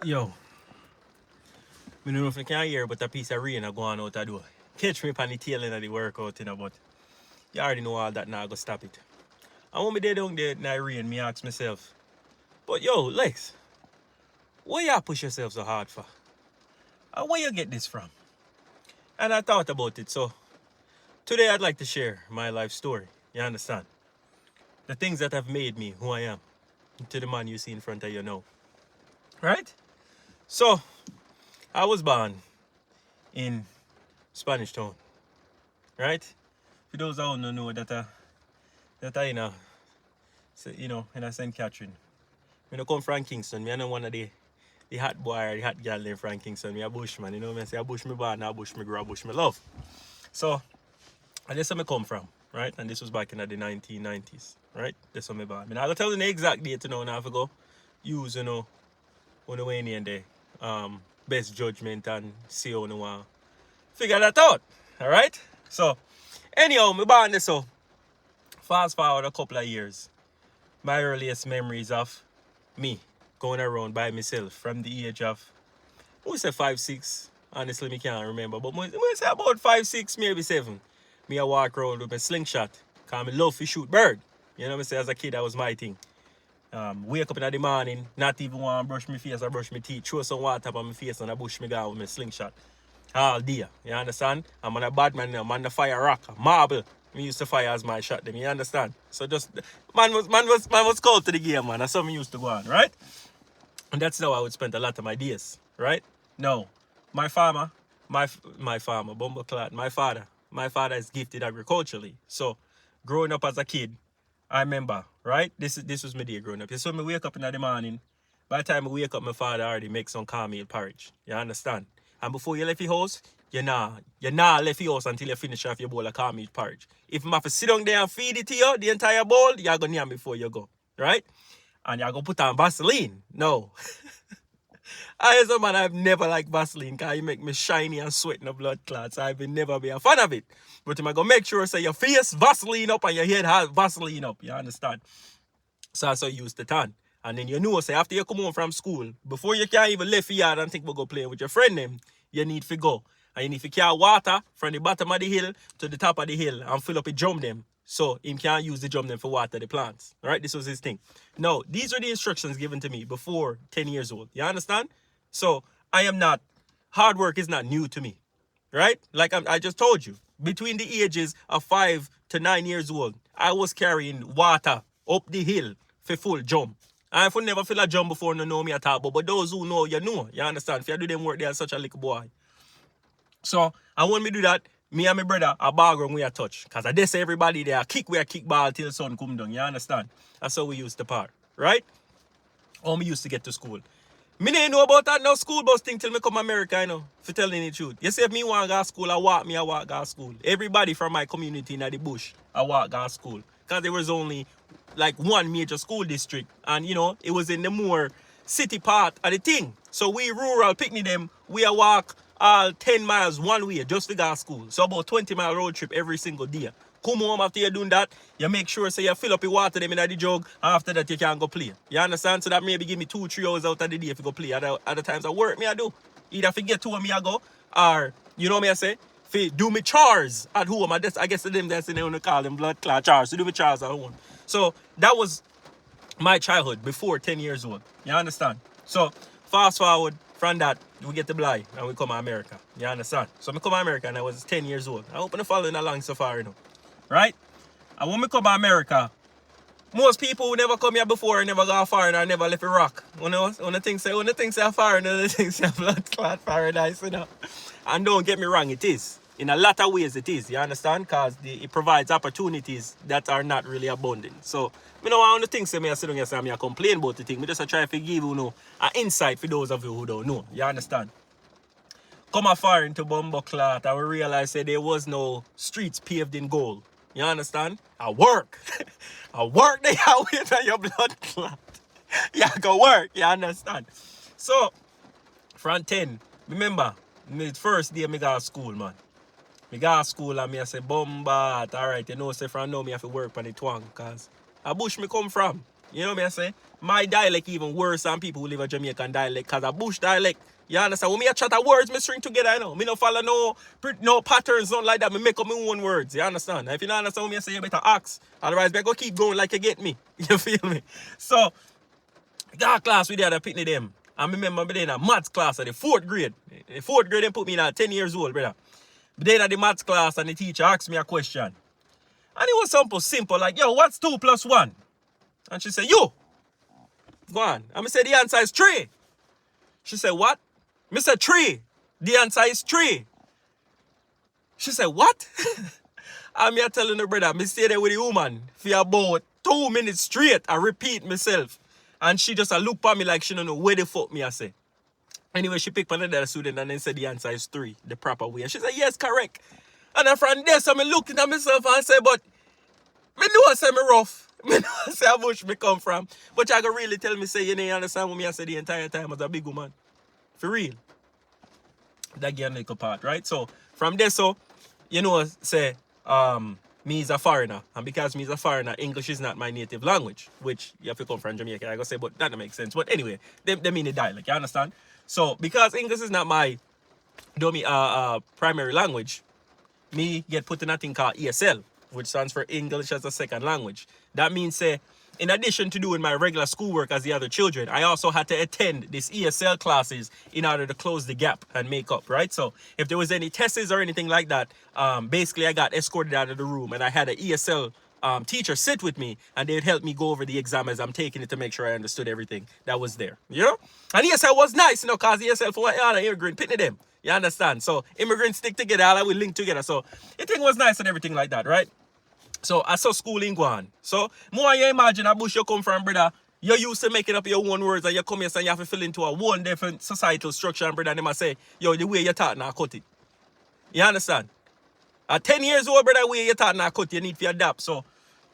Yo, I don't know if you can hear, but a piece of rain are going out the door. Catch me on the tail end of the workout, but you already know all that now, I go stop it. And when me there down there in the rain, me ask myself, but yo, Lex, why you push yourself so hard for? And where you get this from? And I thought about it, so today I'd like to share my life story. You understand? The things that have made me who I am, to the man you see in front of you now. Right? So, I was born in Spanish Town. Right? For those who don't know that I in St. Catherine. When I come from Kingston, me I know one of the hot boy or the hot girl in from Kingston. Me a bushman, you know me I say a bush me born, a bush me grow, a bush me love. So, and that's where I come from, right? And this was back in the 1990s, right? That's where I born. I gotta tell you the exact date, now I go use, on the way in there, best judgment and see how you want figure that out. Alright? So, anyhow, me born this so fast forward a couple of years. My earliest memories of me going around by myself from the age of, we say 5, 6. Honestly, me can't remember. But we say about 5, 6, maybe 7. Me I walk around with my slingshot. Cause me love to shoot bird. You know what I say? As a kid, that was my thing. Wake up in the morning, not even want to brush my face or brush my teeth. Throw some water on my face and I bush me down with my slingshot. All day. You understand? I'm on a bad man now. Man, the fire rock. Marble. Me used to fire as my shot them. You understand? So just man was called to the game, man. That's how me used to go on, right? And that's how I would spend a lot of my days, right? No. My farmer, my farmer, Bumbleclad, my father is gifted agriculturally. So growing up as a kid, I remember, right? This was my day growing up. So me wake up in the morning. By the time I wake up, my father already makes some cornmeal porridge. You understand? And before you left your house, you nah left your house until you finish off your bowl of cornmeal porridge. If I have to sit down there and feed it to you, the entire bowl, you're gonna name before you go. Right? And you're gonna put on Vaseline. No. I as a man, I've never liked Vaseline because it make me shiny and sweat in the blood clots. I've been never be a fan of it. But I'm gonna make sure say your face Vaseline up and your head has Vaseline up. You understand? So that's how you use the tan. And then you know, say after you come home from school, before you can even leave your yard and think we'll go play with your friend them, you need to go. And you need to carry water from the bottom of the hill to the top of the hill and fill up a drum them. So him can't use the drum them for water the plants. Alright, this was his thing. No, these are the instructions given to me before 10 years old. You understand? So I am not, hard work is not new to me. Right? Like I just told you, between the ages of 5 to 9 years old, I was carrying water up the hill for full jump. I have never feel a jump before no know me at all, but those who know, you know. You understand? If you do them work, they are such a little boy. So, I want me do that, me and my brother, a ball ground we a touch. Because I say everybody there, kick ball till the sun come down. You understand? That's how we used to part. Right? How we used to get to school. Me didn't know about that no school bus thing till me come America, you know, for telling the truth. You see, if me want to go to school, I walk to school. Everybody from my community in the bush, I walk to school. Because there was only like one major school district. And, you know, it was in the more city part of the thing. So we rural picnic them, we a walk all 10 miles one way just to go to school. So about 20-mile road trip every single day. Come home after you're doing that, you make sure so you fill up your water them in the jug, and after that you can go play. You understand? So that maybe give me 2-3 hours out of the day if you go play. Other times I work me I do. Either forget to me I go, or you know me I say, do me chores at home. I guess to them that's in there call them blood clot chores. So do me chores at home. So that was my childhood before 10 years old. You understand? So fast forward from that, we get to Bly and we come to America. You understand? So I come to America and I was 10 years old. I hope I'm following along so far, you know. Right? And when we come to America, most people who never come here before never go far and never left a rock. When the things say far and the things say blood clot paradise, you know. And don't get me wrong, it is. In a lot of ways it is, you understand? Because it provides opportunities that are not really abundant. So, I don't want to think say me I sit down here and I complain about the thing. I just try to give you know an insight for those of you who don't know. You understand? Come afar into Bumbleclot and we realize that there was no streets paved in gold. You understand? I work. I work there with your blood clot. You go work. You understand? So, from 10, remember, the first day I go to school, man. I go to school and I say, Bombat, alright, you know, say from now I have to work on the twang, because a bush me come from. You know me I say? my dialect even worse than people who live a Jamaican dialect, because a bush dialect. You understand? When me a chat a words, me string together, you know. Me no follow no patterns, nothing like that. Me make up my own words, you understand? If you don't understand what me say, you better ask. Otherwise, me go keep going like you get me. You feel me? So, that class we did a picnic them. I remember me in a maths class at the 4th grade. The 4th grade, they put me in at 10 years old, brother. But then at the maths class, and the teacher asked me a question. And it was simple, like, yo, what's 2 plus 1? And she said, you. Go on. And I said, the answer is 3. She said, what? I said, 3. The answer is 3. She said, what? And me telling her, brother, me stay there with the woman for about 2 minutes straight. I repeat myself. And she just look at me like she don't know where the fuck me I say. Anyway, she picked another student and then said the answer is 3, the proper way. And she said, yes, correct. And then from there, so I looking at myself and say, but me know I say me rough. Me know I say how much me come from. But you can really tell me, say, you know, you understand what me I say the entire time as a big woman. For real. That get a little part, right? So, from there, so, you know, say, me is a foreigner. And because me is a foreigner, English is not my native language. Which, you have to come from Jamaica, I gotta say, but that don't make sense. But anyway, they mean the dialect, you understand? So, because English is not my primary language, me get put in a thing called ESL, which stands for English as a Second Language. That means, say, in addition to doing my regular schoolwork as the other children, I also had to attend these ESL classes in order to close the gap and make up, right? So if there was any tests or anything like that, basically I got escorted out of the room and I had an ESL teacher sit with me and they'd help me go over the exam as I'm taking it to make sure I understood everything that was there, you know? And ESL was nice, you know, because ESL for an immigrant, pitting them, you understand? So immigrants stick together, all we link together. So the thing was nice and everything like that, right? So I saw schooling go on. So more you imagine a bush you come from, brother, you're used to making up your own words and you come here and you have to fill into a one different societal structure and brother, and they must say, yo, the way you talk now, cut it. You understand? At 10 years old, brother, the way you talk now, cut, you need to adapt. So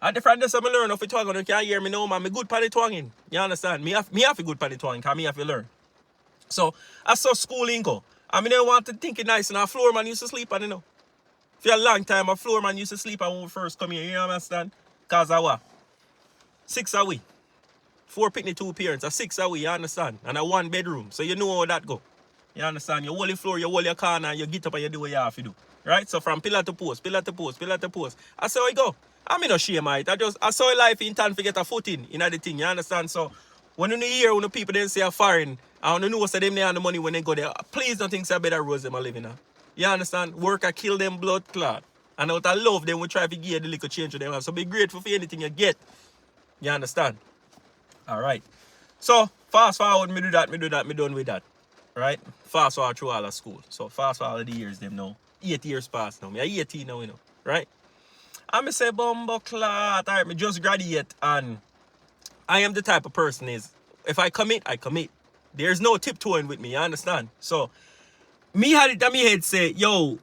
at the front, I learn of it twang, you can't hear me now, man. Me good pan the twanging. You understand? Me have a good pan the twanging, because me have to learn. So I saw schooling go. I mean, I want to think it nice, and a floor man used to sleep on, you know. For a long time, a floor man used to sleep on when we first come here, you understand? Because of what? 6 a week. 4 picnic, 2 parents, a 6 a week, you understand? And a 1 bedroom. So you know how that go. You understand? You hold the floor, you hold your corner, you get up and you do what you have to do. Right? So from pillar to post, pillar to post, pillar to post. I saw it go. I mean no shame it. I saw life in time to get a foot in the thing, you understand? So when you hear when the people then say a foreign, I don't know what's them they have the money when they go there. Please don't think say better rose them are living now. You understand? Work a kill them blood clot. And out of love, them we try to give the little change to them. So be grateful for anything you get. You understand? Alright. So fast forward, me done with that. Right? Fast forward through all of school. So fast forward the years them now. 8 years past now. Me 18 now, you know. Right? And me say bumbo clot. Alright, me just graduate and I am the type of person is if I commit, I commit. There's no tiptoeing with me, you understand? So me had it in my head say, yo,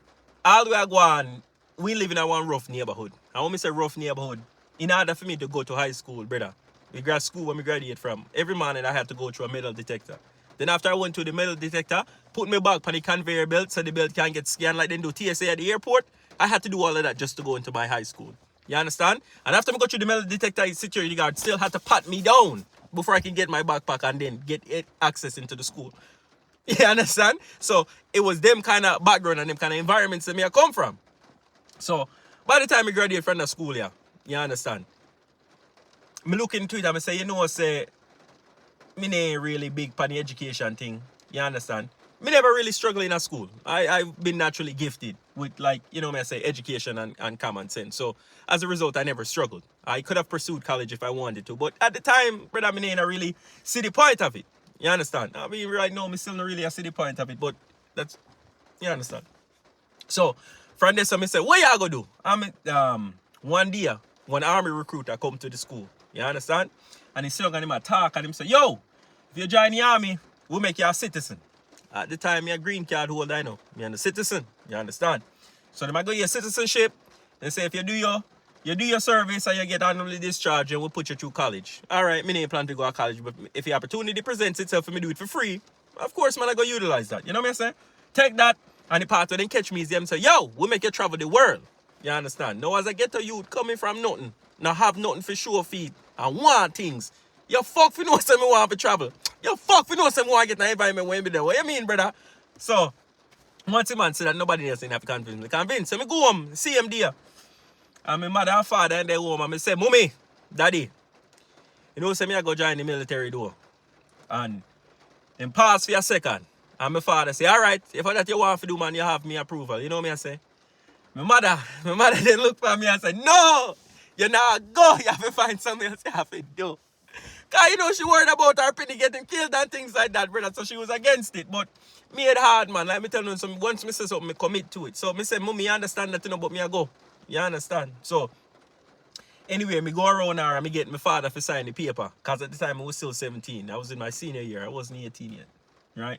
all we are going, we live in a one rough neighborhood. And when I say rough neighborhood, in order for me to go to high school, brother, we grad school when we graduate from, every morning I had to go through a metal detector. Then after I went to the metal detector, put me back on the conveyor belt so the belt can't get scanned like they do TSA at the airport. I had to do all of that just to go into my high school. You understand? And after I go through the metal detector, the security guard still had to pat me down before I can get my backpack and then get access into the school. You understand? So it was them kind of background and them kind of environments that me I come from. So by the time I graduate from the school, yeah, you understand? Me look into it and I say, you know, say, me ain't really big on the education thing. You understand? Me never really struggle in a school. I've been naturally gifted with, like, you know, me I say education and common sense. So as a result, I never struggled. I could have pursued college if I wanted to. But at the time, brother, me ain't really see the point of it. You understand? I mean, right now, me still not really see the point of it, but that's, you understand? So, from there, so me say, what you gonna do? I'm one day, one army recruiter come to the school. You understand? And he's still him a talk and him say, yo, if you join the army, we'll make you a citizen. At the time, me a green card holder, I know. Me a citizen. You understand? So, they might go your citizenship. They say, if you do your service and you get honorably discharged, and we'll put you through college. Alright, me ain't plan to go to college, but if the opportunity presents itself for me to do it for free, of course, man, I go utilize that. You know what I'm saying? Take that, and the part where they catch me is them say, yo, we'll make you travel the world. You understand? Now, as I get to youth coming from nothing, now have nothing for sure feet, and want things, You fuck for no say me want to travel. You fuck for no say me want to get an environment when me there. What you mean, brother? So, once a man said that nobody else have to convince me. Convince. So me go home, see him there. And my mother and father and they home and me say, Mommy, Daddy, you know say me I go join the military door. And then pause for a second. And my father say, alright, if that you want to do, man, you have me approval. You know what I say? My mother then look for me and say, no, you not go. You have to find something else you have to do. Because, you know, she worried about her penny getting killed and things like that, brother. So she was against it. But me it hard, man. Like me tell you, once me say something, me commit to it. So me say, Mommy, you understand that, you know, but me I go. You understand? So, anyway, me go around her and me get my father to sign the paper. Because at the time I was still 17. I was in my senior year. I wasn't 18 yet. Right?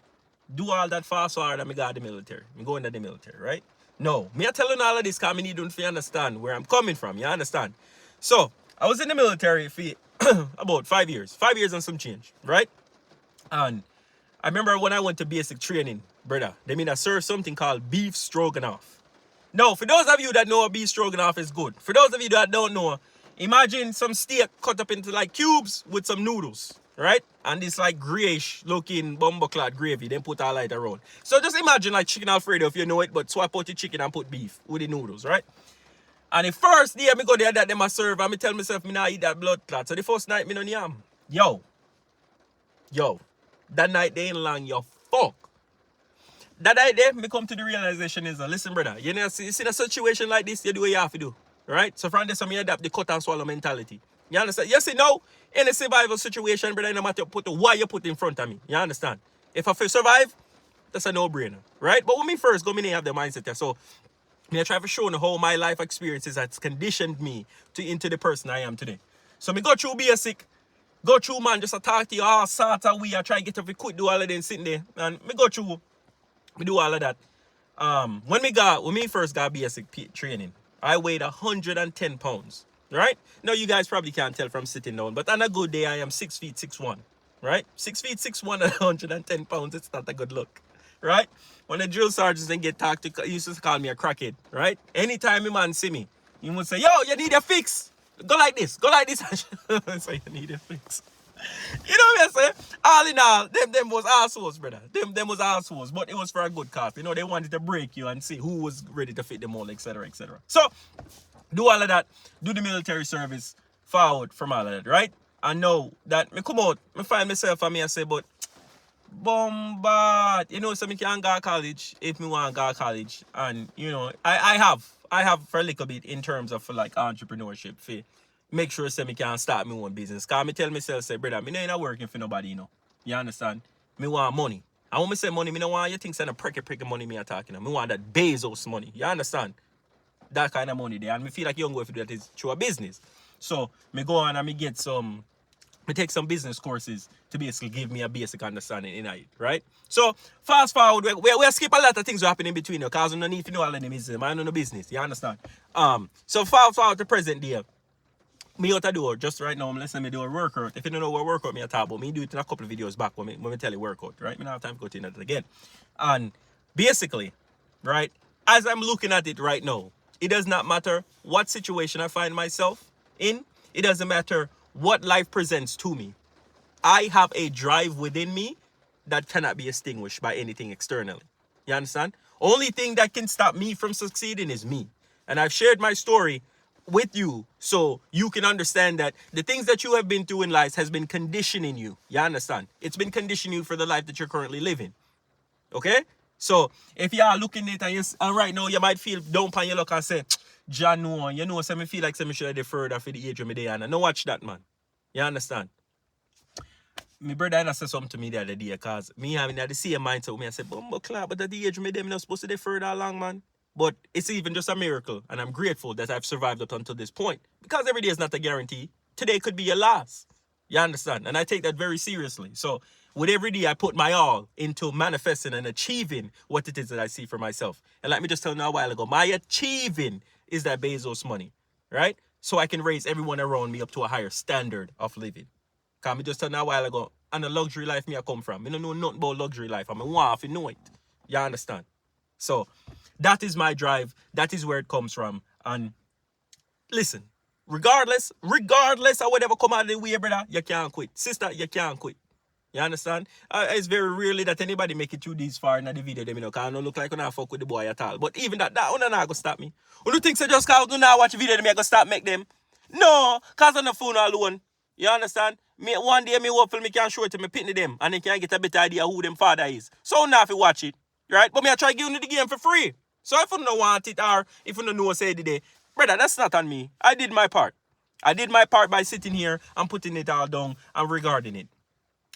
Do all that fast forward and me got the military. Me go into the military, right? No. Me are telling all of this because I need to understand where I'm coming from. You understand? So, I was in the military for about 5 years. 5 years and some change, right? And I remember when I went to basic training, brother, they mean I serve something called beef stroganoff. Now, for those of you that know beef stroganoff is good, for those of you that don't know, imagine some steak cut up into like cubes with some noodles, right? And this like grayish looking bumbo-clad gravy, then put all light around. So just imagine like chicken Alfredo if you know it, but swap out the chicken and put beef with the noodles, right? And the first day I go there that them I serve, and I tell myself me not eat that blood clot. So the first night me no yam. Yo, that night they ain't long, yo, fuck. That night there, me come to the realization is, listen, brother, you know, see in a situation like this, you do what you have to do, right? So from this, I adapt the cut and swallow mentality. You understand? You see, now, in a survival situation, brother, no matter what you put in front of me, you understand? If I feel survive, that's a no-brainer, right? But when me first go, me have the mindset there. So, me I try to show how my life experiences has conditioned me into the person I am today. So, me go through basic, go through, man, just a talk to you all sort of way. I try to get up, we could do all of them sitting there, and me go through. We do all of that. When me first got basic training, I weighed 110 pounds. Right? Now you guys probably can't tell from sitting down, but on a good day I am 6 feet 6'1". Right? 6 feet 6'1" and 110 pounds, it's not a good look. Right? When the drill sergeants then get talked to, he used to call me a crackhead. Right? Anytime a man see me, he would say, yo, you need a fix. Go like this. Go like this. So you need a fix. You know what I'm saying? All in all, them was assholes, brother. Them was assholes, but it was for a good cause. You know, they wanted to break you and see who was ready to fit the mold, etc., etc. So, do all of that, do the military service, forward from all of that, right? I know that me come out, me find myself and me I say, but bombard, you know, so me can go to college if me want to go to college, and you know, I have for a little bit in terms of for like entrepreneurship, for make sure say me can start my own business. Cause me tell myself, say, brother, me ain't working for nobody, you know. You understand? Me want money. And when me say money, me don't want you think say no pricky money me are talking. Me want that Bezos money. You understand? That kind of money there. And me feel like you don't go if you do that is through a business. So me go on and me get some, me take some business courses to basically give me a basic understanding in it, right? So fast forward, we skip a lot of things that happen in between, because we don't need to know all of them is mind on the business. You understand? So fast forward to present day. Me out a door just right now, I'm listening me do a workout. If you don't know what workout me I talk about, me do it in a couple of videos back when me tell you workout, right? Me don't have time to go into that again. And basically, right, as I'm looking at it right now, it does not matter what situation I find myself in. It doesn't matter what life presents to me. I have a drive within me that cannot be extinguished by anything externally. You understand? Only thing that can stop me from succeeding is me. And I've shared my story with you so you can understand that the things that you have been through in life has been conditioning you. You understand? It's been conditioning you for the life that you're currently living. Okay? So if you are looking at it and right now you might feel down on your luck and say, John, no, you know, so me feel like me should have deferred for the age of me day. And no watch that, man. You understand? My brother and I said something to me the other day, because me having the same mindset with me. I said, but at the age of me day, I'm not supposed to defer that long, man. But it's even just a miracle, and I'm grateful that I've survived up until this point. Because every day is not a guarantee. Today could be your last. You understand? And I take that very seriously. So with every day, I put my all into manifesting and achieving what it is that I see for myself. And let me just tell you a while ago, my achieving is that Bezos money, right? So I can raise everyone around me up to a higher standard of living. Because I just told you a while ago, and the luxury life me I come from. I don't know nothing about luxury life. I'm a want to know it. You understand? So that is my drive. That is where it comes from. And listen, Regardless of whatever come out of the way, brother, you can't quit. Sister, you can't quit. You understand? It's very rarely that anybody make it through this far in the video, them, because I don't look like when I fuck with the boy at all. But even that one not gonna stop me. Who do you think so just cause you now watch the video, them, I gonna stop make them? No, cause on the phone alone. You understand? Me one day me hopefully me can show it to me pitney them and then can get a better idea who them father is. So now if you watch it, right? But me I try giving you the game for free. So if you don't want it or if you don't know say today, brother, that's not on me. I did my part. I did my part by sitting here and putting it all down and regarding it.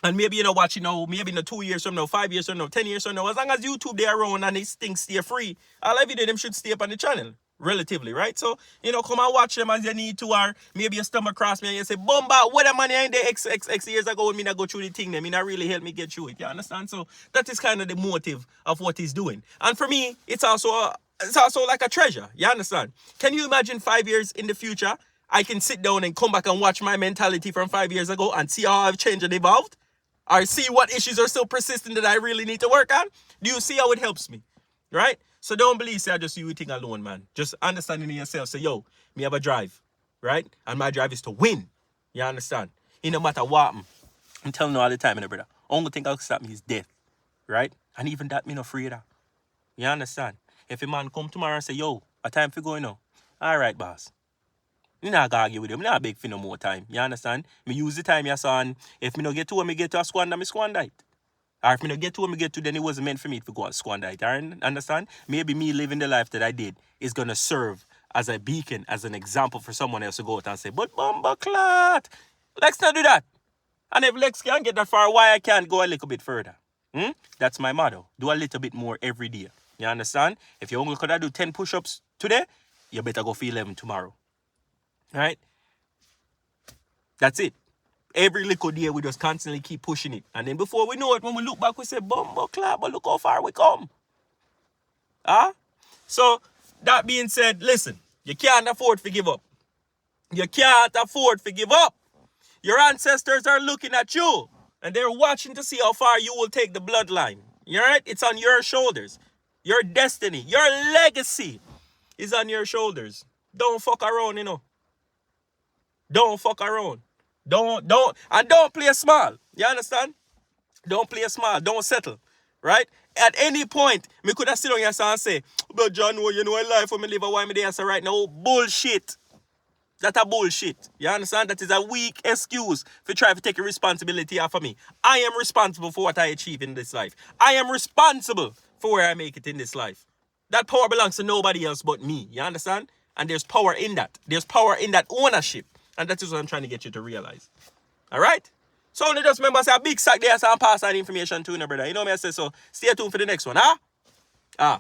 And maybe you know watching now, maybe in the 2 years from now, 5 years from now, 10 years from now, as long as YouTube they around and these things stay free, all I video them should stay up on the channel. Relatively, right? So, you know, come and watch them as you need to, or maybe you stumble across me and you say, Bomba, what the money in the X years ago when me not go through the thing, them, not really help me get through it. You understand? So that is kind of the motive of what he's doing. And for me, it's also like a treasure. You understand? Can you imagine 5 years in the future, I can sit down and come back and watch my mentality from 5 years ago and see how I've changed and evolved? Or see what issues are still persistent that I really need to work on? Do you see how it helps me? Right? So don't believe say I just you thing alone, man. Just understanding in yourself. Say, yo, me have a drive. Right? And my drive is to win. You understand? It no matter what. I'm telling you all the time, brother. Only thing that can stop me is death. Right? And even that me no afraid of. You understand? If a man come tomorrow and say, yo, a time for going now. Alright, boss. Me not gonna argue with him. Me not beg for no more time. You understand? Me use the time, yes, son. If me no get to where me get to a squander, me squander it. Or if me no get to where me get to, then it wasn't meant for me to go and squander it. Understand? Maybe me living the life that I did is gonna serve as a beacon, as an example for someone else to go out and say, but Bumbleclot, let's not do that. And if Lex can't get that far, why I can't go a little bit further? That's my motto. Do a little bit more every day. You understand? If you only could do 10 push-ups today, you better go for 11 tomorrow. Right? That's it. Every little day we just constantly keep pushing it. And then before we know it, when we look back, we say, Bumbleclot, but look how far we come. So, that being said, listen, you can't afford to give up. You can't afford to give up. Your ancestors are looking at you. And they're watching to see how far you will take the bloodline. You alright? It's on your shoulders. Your destiny, your legacy is on your shoulders. Don't fuck around, you know. Don't fuck around. Don't play small. You understand? Don't play small. Don't settle. Right? At any point, me could have sit on your son and say, but John, you know a life for me live, why me there say right now? Bullshit. That's a bullshit. You understand? That is a weak excuse for trying to take a responsibility off of me. I am responsible for what I achieve in this life. I am responsible for where I make it in this life. That power belongs to nobody else but me. You understand? And there's power in that. There's power in that ownership. And that is what I'm trying to get you to realize. All right? So only just remember, say a big sack there, so I'm pass that information to you, brother. You know me, I say so. Stay tuned for the next one, huh?